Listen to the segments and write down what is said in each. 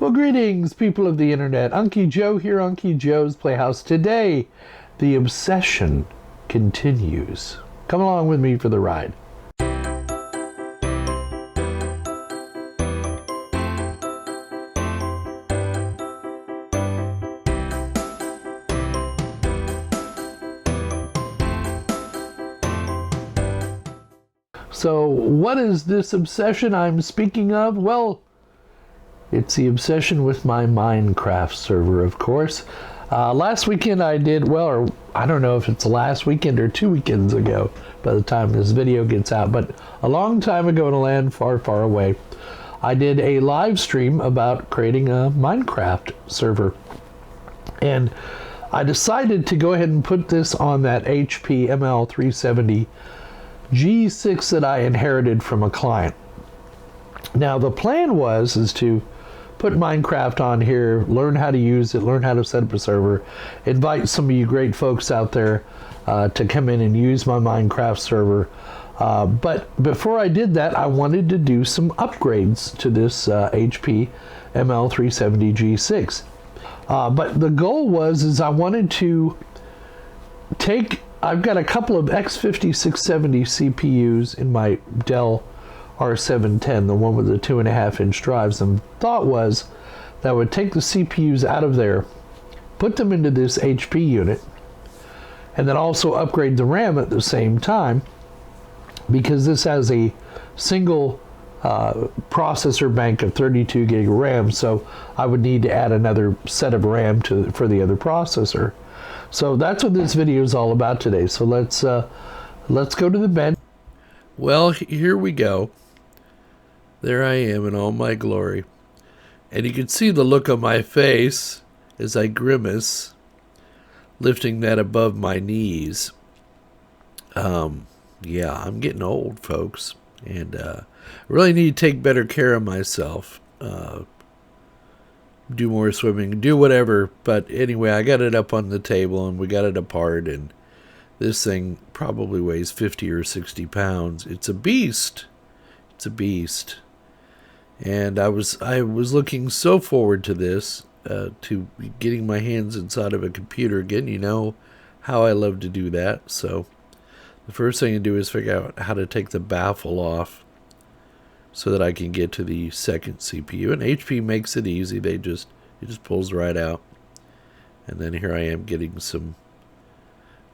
Well, greetings, people of the internet. Unky Joe here, Unky Joe's Playhouse. Today, the obsession continues. Come along with me for the ride. So, what is this obsession I'm speaking of? Well, it's the obsession with my Minecraft server, of course. Last weekend I did, well, or I don't know if it's last weekend or 2 weekends ago by the time this video gets out, but a long time ago in a land far, far away, I did a live stream about creating a Minecraft server. And I decided to go ahead and put this on that HP ML370 G6 that I inherited from a client. Now the plan is to put Minecraft on here, learn how to use it, learn how to set up a server, invite some of you great folks out there to come in and use my Minecraft server. But before I did that, I wanted to do some upgrades to this HP ML370 G6. But the goal is I wanted to I've got a couple of X5670 CPUs in my Dell R710, the one with the 2.5-inch drives, and thought was that I would take the CPUs out of there, put them into this HP unit, and then also upgrade the RAM at the same time, because this has a single processor bank of 32 gig of RAM, so I would need to add another set of RAM for the other processor. So that's what this video is all about today. So let's go to the bench. Well, here we go. There I am in all my glory. And you can see the look on my face as I grimace, lifting that above my knees. Yeah, I'm getting old, folks. And I really need to take better care of myself. Do more swimming, do whatever. But anyway, I got it up on the table and we got it apart. And this thing probably weighs 50 or 60 pounds. It's a beast. It's a beast. And I was looking so forward to this, to getting my hands inside of a computer again. You know how I love to do that. So the first thing to do is figure out how to take the baffle off so that I can get to the second CPU. And HP makes it easy. It just pulls right out. And then here I am getting some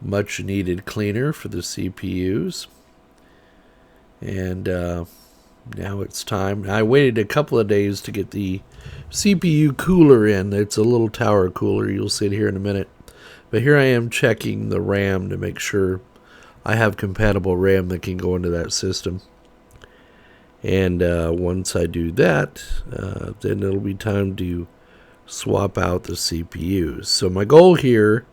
much needed cleaner for the CPUs. And now it's time. I waited a couple of days to get the CPU cooler in. It's a little tower cooler. You'll see it here in a minute. But here I am checking the RAM to make sure I have compatible RAM that can go into that system. And once I do that, then it'll be time to swap out the CPUs. So my goal here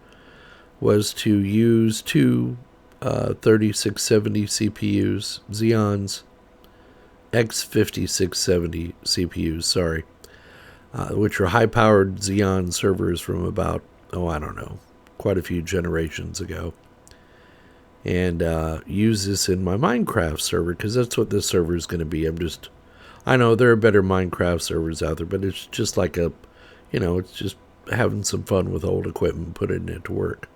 was to use two 3670 CPUs, Xeon's X5670 CPUs, sorry, which are high-powered Xeon servers from about, I don't know, quite a few generations ago. And use this in my Minecraft server, because that's what this server is going to be. I know there are better Minecraft servers out there, but it's just like it's just having some fun with old equipment, putting it to work.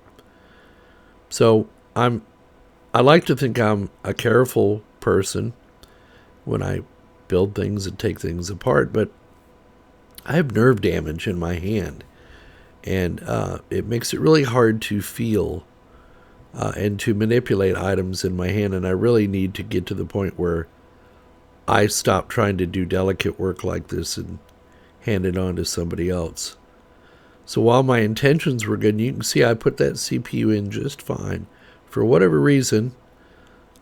So I like to think I'm a careful person when I build things and take things apart, but I have nerve damage in my hand, and it makes it really hard to feel and to manipulate items in my hand, and I really need to get to the point where I stop trying to do delicate work like this and hand it on to somebody else. So while my intentions were good, and you can see I put that CPU in just fine, for whatever reason,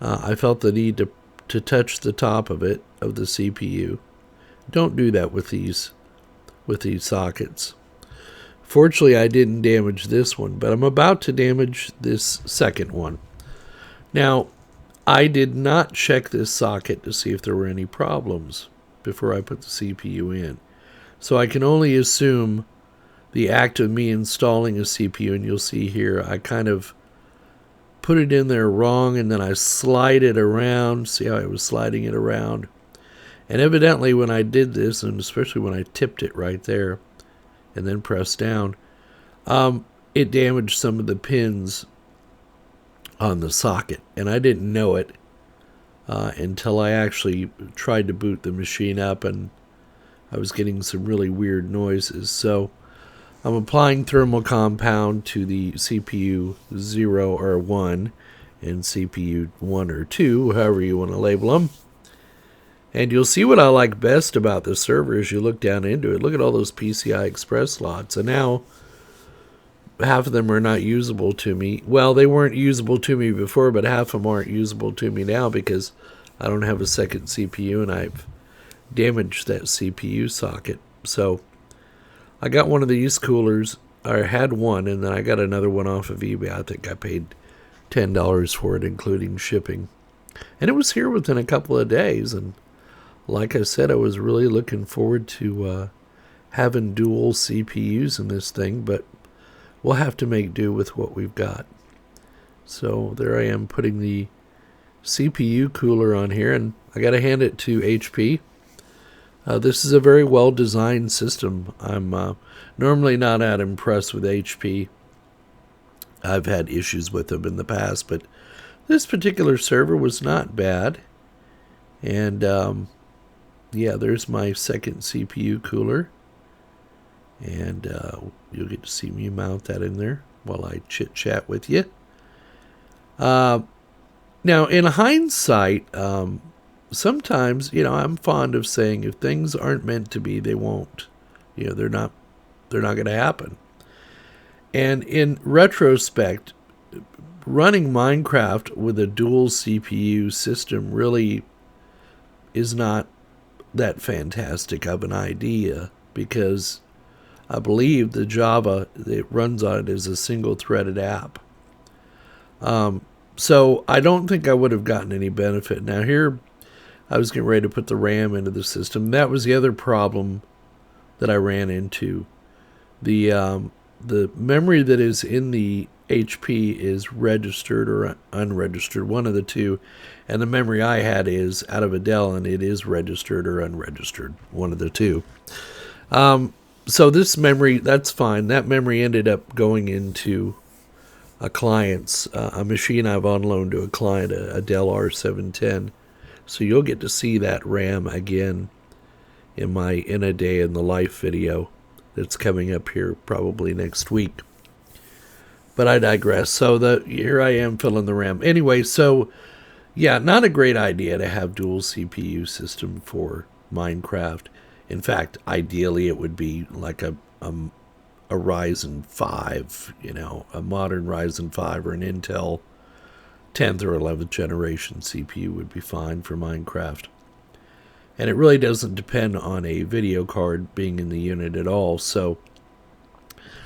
I felt the need to touch the top of the CPU. Don't do that with these sockets. Fortunately, I didn't damage this one, but I'm about to damage this second one. Now, I did not check this socket to see if there were any problems before I put the CPU in. So I can only assume the act of me installing a CPU, and you'll see here, I kind of put it in there wrong, and then I slide it around. See how I was sliding it around? And evidently when I did this, and especially when I tipped it right there and then pressed down, it damaged some of the pins on the socket. And I didn't know it until I actually tried to boot the machine up, and I was getting some really weird noises. So I'm applying thermal compound to the CPU 0 or 1 and CPU 1 or 2, however you want to label them. And you'll see what I like best about this server as you look down into it. Look at all those PCI Express slots. And now half of them are not usable to me. Well, they weren't usable to me before, but half of them aren't usable to me now because I don't have a second CPU and I've damaged that CPU socket. So I got one of these coolers, or had one, and then I got another one off of eBay. I think I paid $10 for it, including shipping. And it was here within a couple of days. And like I said, I was really looking forward to having dual CPUs in this thing, but we'll have to make do with what we've got. So there I am putting the CPU cooler on here, and I got to hand it to HP. This is a very well-designed system. I'm normally not that impressed with HP. I've had issues with them in the past, but this particular server was not bad. And yeah, there's my second CPU cooler. And you'll get to see me mount that in there while I chit-chat with you. Now, in hindsight, sometimes, I'm fond of saying if things aren't meant to be, they won't. They're not going to happen. And in retrospect, running Minecraft with a dual CPU system really is not that fantastic of an idea, because I believe the Java that runs on it is a single-threaded app. So I don't think I would have gotten any benefit. Now here, I was getting ready to put the RAM into the system. That was the other problem that I ran into. The memory that is in the HP is registered or unregistered, one of the two. And the memory I had is out of a Dell, and it is registered or unregistered, one of the two. So this memory, that's fine. That memory ended up going into a client's, a machine I've on loan to a client, a Dell R710. So you'll get to see that RAM again in my In a Day in the Life video that's coming up here probably next week. But I digress. So here I am filling the RAM. Anyway, so yeah, not a great idea to have dual CPU system for Minecraft. In fact, ideally it would be like a Ryzen 5, a modern Ryzen 5 or an Intel 10th or 11th generation CPU would be fine for Minecraft. And it really doesn't depend on a video card being in the unit at all. So,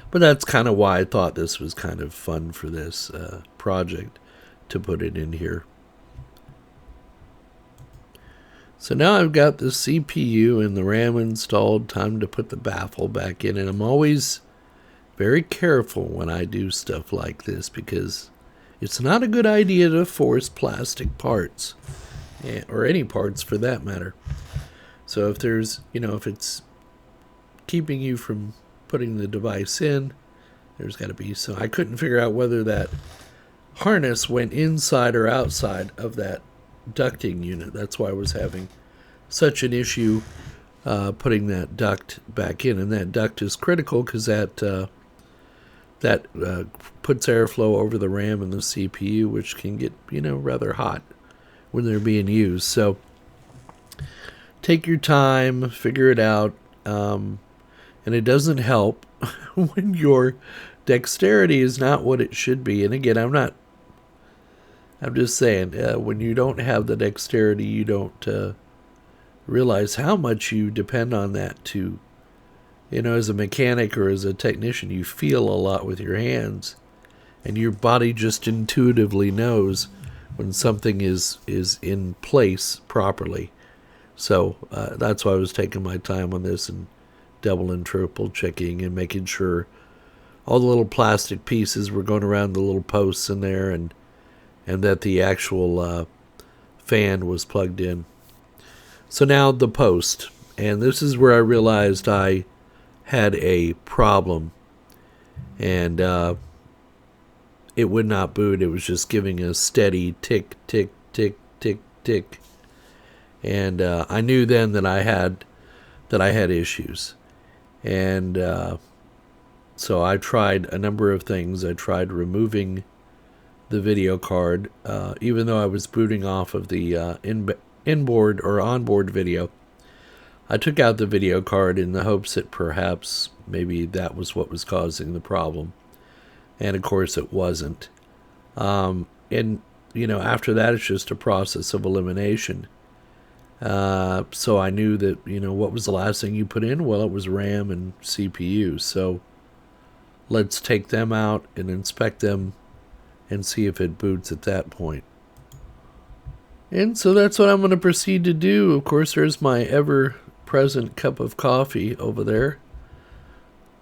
but that's kind of why I thought this was kind of fun for this project to put it in here. So now I've got the CPU and the RAM installed. Time to put the baffle back in. And I'm always very careful when I do stuff like this, because it's not a good idea to force plastic parts, or any parts for that matter. So if there's, if it's keeping you from putting the device in, there's got to be. So I couldn't figure out whether that harness went inside or outside of that ducting unit. That's why I was having such an issue putting that duct back in. And that duct is critical because that puts airflow over the RAM and the CPU, which can get, rather hot when they're being used. So take your time, figure it out. And it doesn't help when your dexterity is not what it should be. And again, I'm just saying, when you don't have the dexterity, you don't realize how much you depend on that to, as a mechanic or as a technician, you feel a lot with your hands, and your body just intuitively knows when something is in place properly. So that's why I was taking my time on this and double and triple checking and making sure all the little plastic pieces were going around the little posts in there, and that the actual fan was plugged in. So now the post, and this is where I realized I had a problem, and it would not boot. It was just giving a steady tick, tick, tick, tick, tick, and I knew then that I had issues, and so I tried a number of things. I tried removing the video card, even though I was booting off of the inboard or onboard video. I took out the video card in the hopes that perhaps maybe that was what was causing the problem. And of course it wasn't. And, after that, it's just a process of elimination. So I knew that, what was the last thing you put in? Well, it was RAM and CPU. So let's take them out and inspect them and see if it boots at that point. And so that's what I'm going to proceed to do. Of course, there's my ever-present cup of coffee over there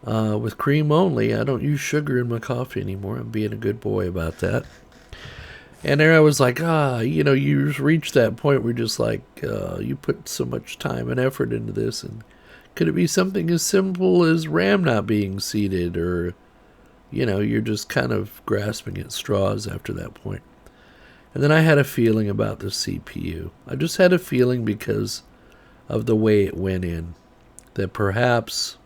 with cream only. I don't use sugar in my coffee anymore. I'm being a good boy about that. And there I was like, you reach that point where you're just like, you put so much time and effort into this, and could it be something as simple as RAM not being seated, or, you're just kind of grasping at straws after that point. And then I had a feeling about the CPU. I just had a feeling because of the way it went in, that perhaps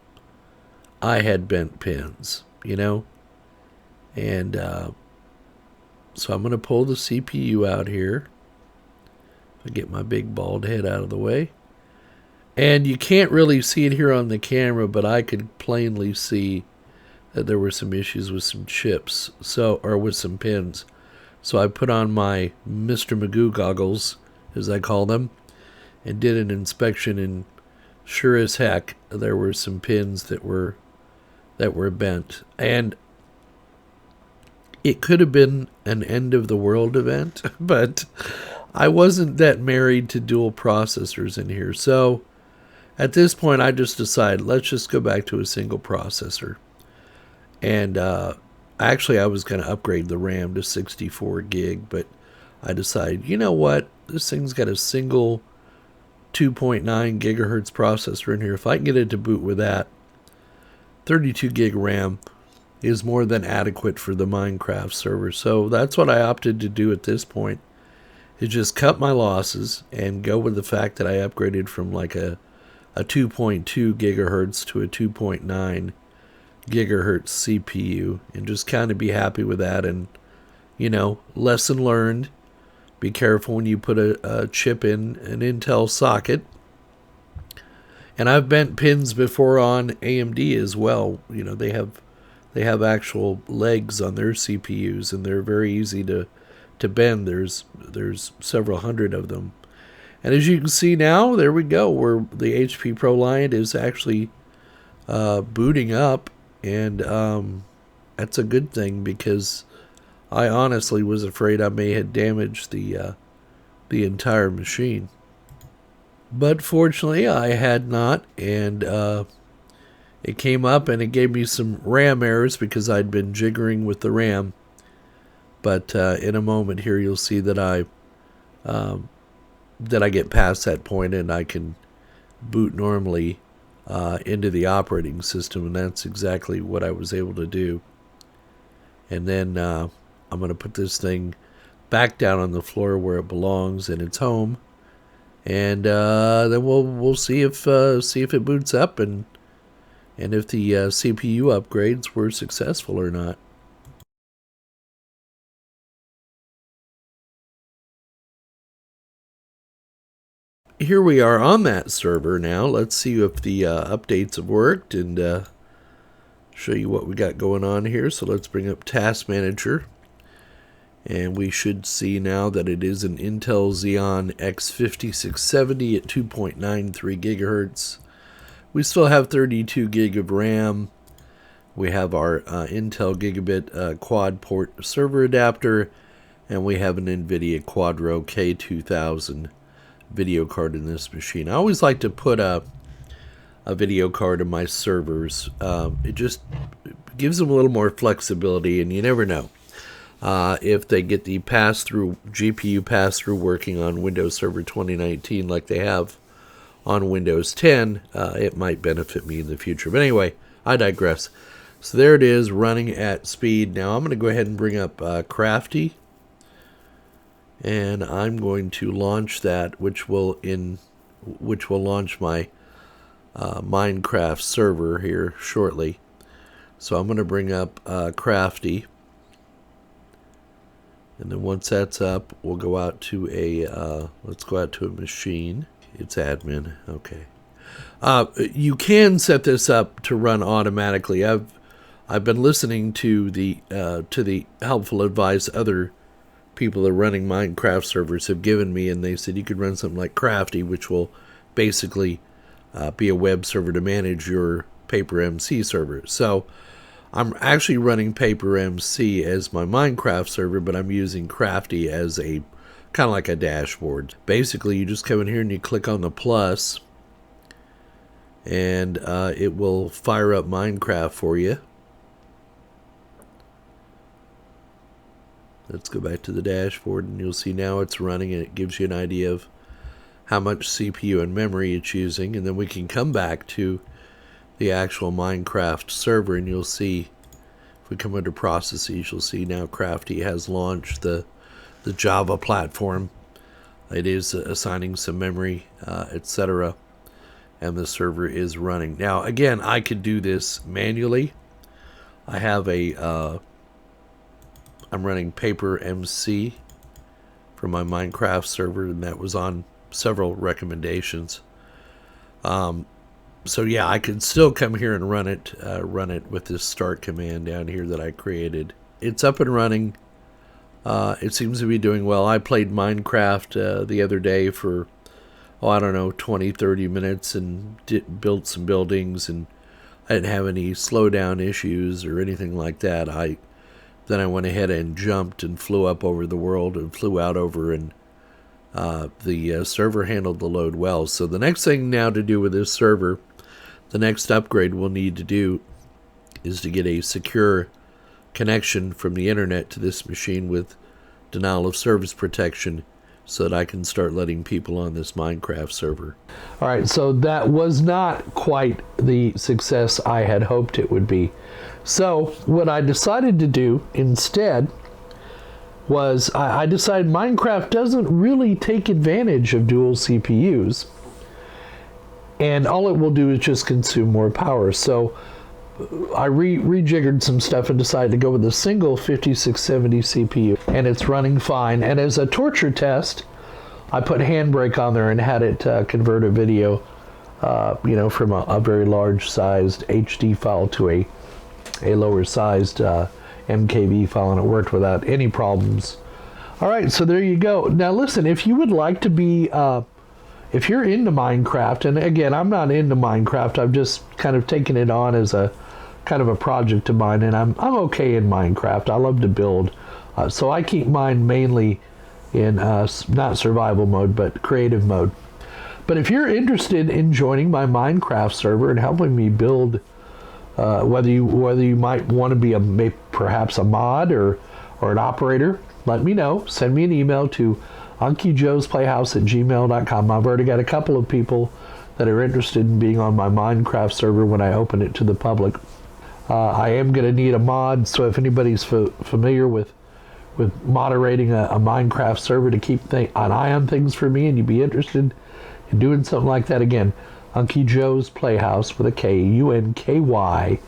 I had bent pins, and so I'm going to pull the CPU out here. I get my big bald head out of the way. And you can't really see it here on the camera, but I could plainly see that there were some issues with some chips, or with some pins. So I put on my Mr. Magoo goggles, as I call them, and did an inspection, and sure as heck, there were some pins that were bent. And it could have been an end of the world event, but I wasn't that married to dual processors in here. So at this point, I just decided, let's just go back to a single processor. And actually, I was going to upgrade the RAM to 64 gig, but I decided, you know what? This thing's got a single 2.9 gigahertz processor in here. If I can get it to boot with that, 32 gig RAM is more than adequate for the Minecraft server. So that's what I opted to do at this point, is just cut my losses and go with the fact that I upgraded from like a 2.2 gigahertz to a 2.9 gigahertz CPU, and just kind of be happy with that. And lesson learned, be careful when you put a chip in an Intel socket. And I've bent pins before on AMD as well. They have actual legs on their CPUs, and they're very easy to bend. There's several hundred of them. And as you can see now, there we go, where the HP ProLiant is actually booting up. And that's a good thing, because I honestly was afraid I may have damaged the entire machine. But fortunately, I had not, and it came up and it gave me some RAM errors because I'd been jiggering with the RAM. But in a moment here, you'll see that I get past that point and I can boot normally into the operating system, and that's exactly what I was able to do. And then I'm going to put this thing back down on the floor where it belongs in its home, and then we'll see if it boots up, and if the CPU upgrades were successful or not. Here we are on that server now. Let's see if the updates have worked, and show you what we got going on here. So let's bring up Task Manager, and we should see now that it is an Intel Xeon X5670 at 2.93 gigahertz. We still have 32 gig of RAM. We have our Intel Gigabit quad port server adapter, and we have an NVIDIA Quadro K2000 video card in this machine. I always like to put a video card in my servers. It just gives them a little more flexibility, and you never know if they get the pass-through GPU pass-through working on Windows Server 2019 like they have on Windows 10, it might benefit me in the future. But anyway, I digress. So there it is, running at speed. Now I'm going to go ahead and bring up Crafty, and I'm going to launch that, which will launch my Minecraft server here shortly. So I'm going to bring up Crafty, and then once that's up, we'll go out to a let's go out to a machine. It's admin. Okay. You can set this up to run automatically. I've been listening to the helpful advice other people that are running Minecraft servers have given me, and they said you could run something like Crafty, which will basically be a web server to manage your PaperMC server. So I'm actually running PaperMC as my Minecraft server, but I'm using Crafty as a kind of like a dashboard. Basically, you just come in here and you click on the plus, and it will fire up Minecraft for you. Let's go back to the dashboard, and you'll see now it's running, and it gives you an idea of how much CPU and memory it's using. And then we can come back to the actual Minecraft server, and you'll see, if we come under processes, you'll see now Crafty has launched the Java platform. It is assigning some memory, etc., and the server is running. Now again, I could do this manually. I have a I'm running PaperMC for my Minecraft server, and that was on several recommendations. So yeah, I could still come here and run it with this start command down here that I created. It's up and running. It seems to be doing well. I played Minecraft the other day for, I don't know, 20-30 minutes, and built some buildings, and I didn't have any slowdown issues or anything like that. Then I went ahead and jumped and flew up over the world and flew out over, and the server handled the load well. So the next thing now to do with this server, the next upgrade we'll need to do is to get a secure connection from the internet to this machine with denial of service protection, so that I can start letting people on this Minecraft server. All right, so that was not quite the success I had hoped it would be. So what I decided to do instead was I decided Minecraft doesn't really take advantage of dual CPUs, and all it will do is just consume more power. So I rejiggered some stuff and decided to go with a single 5670 CPU, and it's running fine. And as a torture test, I put Handbrake on there and had it convert a video, from a very large sized HD file to a lower sized MKV file, and it worked without any problems. All right, so there you go. Now listen, if you would like to be, if you're into Minecraft, and again, I'm not into Minecraft, I've just kind of taken it on as a kind of a project of mine, and I'm okay in Minecraft. I love to build, so I keep mine mainly in not survival mode, but creative mode. But if you're interested in joining my Minecraft server and helping me build, whether you might want to be perhaps a mod or an operator, let me know. Send me an email to UnkyJoe'sPlayhouse@gmail.com. I've already got a couple of people that are interested in being on my Minecraft server when I open it to the public. I am going to need a mod, so if anybody's familiar with moderating a Minecraft server to keep an eye on things for me, and you'd be interested in doing something like that, again, Unky Joe's Playhouse with a K, UNKY,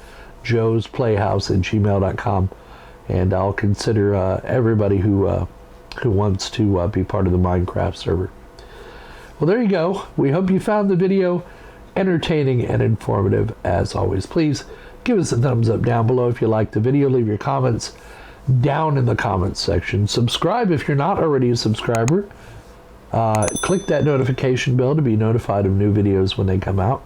Joe's Playhouse @gmail.com, and I'll consider everybody who wants to be part of the Minecraft server. Well, there you go. We hope you found the video entertaining and informative as always. Please give us a thumbs up down below if you liked the video. Leave your comments down in the comments section. Subscribe if you're not already a subscriber. Click that notification bell to be notified of new videos when they come out.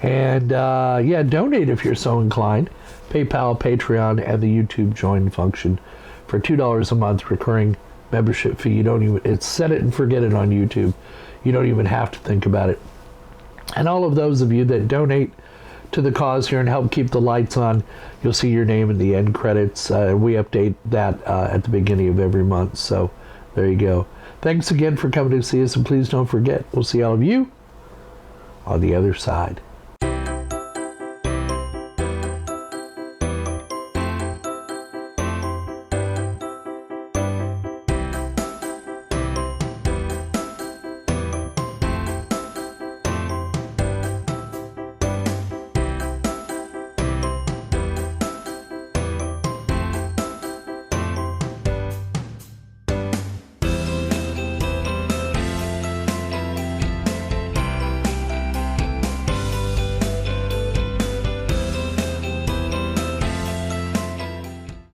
And donate if you're so inclined. PayPal, Patreon, and the YouTube join function for $2 a month recurring membership fee. It's set it and forget it on YouTube. You don't even have to think about it. And all of those of you that donate to the cause here and help keep the lights on, you'll see your name in the end credits. We update that at the beginning of every month. So there you go. Thanks again for coming to see us, and please don't forget, we'll see all of you on the other side.